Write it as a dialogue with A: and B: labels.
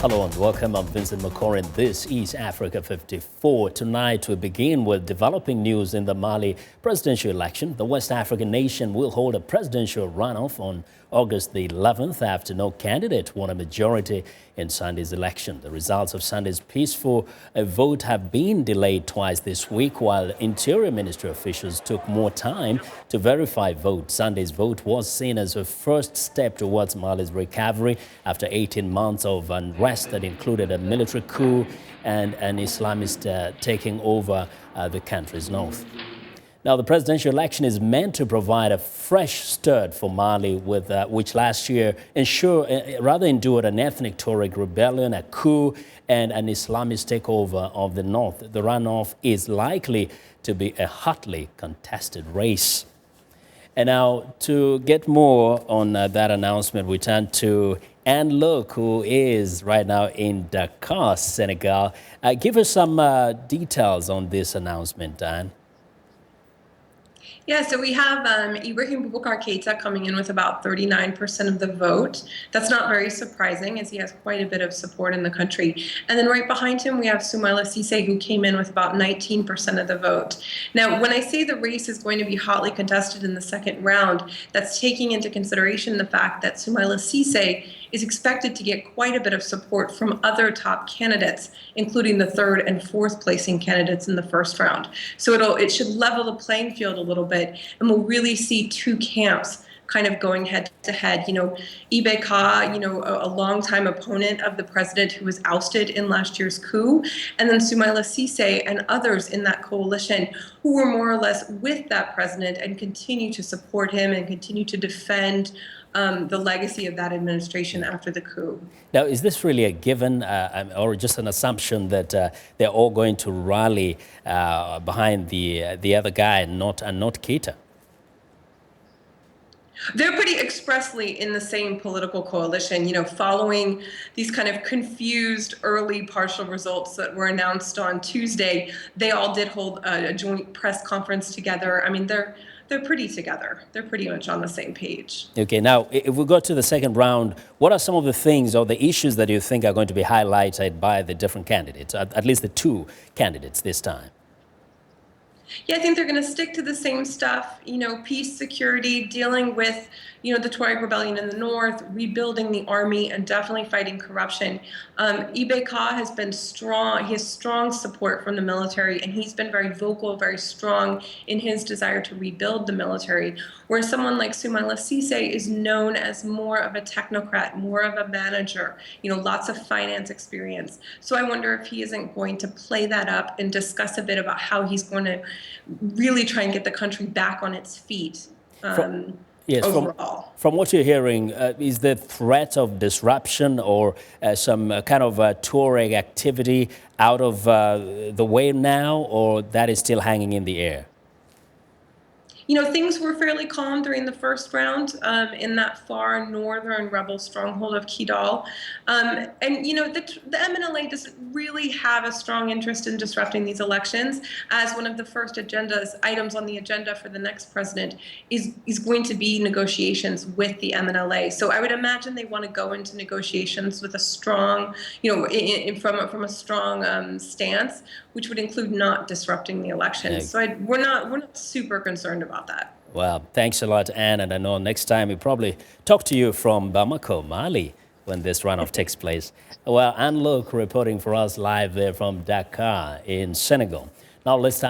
A: Hello and welcome. I'm Vincent Makori and this is Africa 54. Tonight we begin with developing news in the Mali presidential election. The West African nation will hold a presidential runoff on August the 11th after no candidate won a majority in Sunday's election. The results of Sunday's peaceful vote have been delayed twice this week while Interior Ministry officials took more time to verify votes. Sunday's vote was seen as a first step towards Mali's recovery after 18 months of unrest that included a military coup and an Islamist taking over the country's north. Now, the presidential election is meant to provide a fresh start for Mali, which last year endured an ethnic Tuareg rebellion, a coup, and an Islamist takeover of the north. The runoff is likely to be a hotly contested race. And now, to get more on that announcement, we turn to Anne Look, who is right now in Dakar, Senegal. Give us some details on this announcement, Anne.
B: Yeah, so we have Ibrahim Boubacar Keita coming in with about 39% of the vote. That's not very surprising as he has quite a bit of support in the country. And then right behind him, we have Soumaïla Cissé, who came in with about 19% of the vote. Now, when I say the race is going to be hotly contested in the second round, that's taking into consideration the fact that Soumaïla Cissé is expected to get quite a bit of support from other top candidates, including the third and fourth placing candidates in the first round. So it should level the playing field a little bit, and we'll really see two camps kind of going head to head. Ibe Ka, a longtime opponent of the president who was ousted in last year's coup, and then Soumaïla Cissé and others in that coalition who were more or less with that president and continue to support him and continue to defend the legacy of that administration after the coup.
A: Now, is this really a given or just an assumption that they're all going to rally behind the other guy and not Keita?
B: They're pretty expressly in the same political coalition, following these kind of confused early partial results that were announced on Tuesday. They all did hold a joint press conference together. I mean, they're pretty together. They're pretty much on the same page.
A: Okay, now, if we go to the second round, what are some of the things or the issues that you think are going to be highlighted by the different candidates, at least the two candidates this time?
B: Yeah, I think they're going to stick to the same stuff, peace, security, dealing with, the Tuareg rebellion in the north, rebuilding the army, and definitely fighting corruption. Ibe Ka has been strong. He has strong support from the military, and he's been very vocal, very strong in his desire to rebuild the military, whereas someone like Soumaïla Cissé is known as more of a technocrat, more of a manager, lots of finance experience. So I wonder if he isn't going to play that up and discuss a bit about how he's going to really try and get the country back on its feet.
A: Yes,
B: overall.
A: From what you're hearing, is the threat of disruption or some kind of Tuareg activity out of the way now, or that is still hanging in the air?
B: Things were fairly calm during the first round in that far northern rebel stronghold of Kidal. And, the MNLA doesn't really have a strong interest in disrupting these elections, as one of the first items on the agenda for the next president is going to be negotiations with the MNLA. So I would imagine they want to go into negotiations with a strong, from a strong stance, which would include not disrupting the elections. So we're not super concerned about that.
A: Well, thanks a lot, Anne. And I know next time we probably talk to you from Bamako, Mali, when this runoff takes place. Well, Anne Look reporting for us live there from Dakar in Senegal. Now let's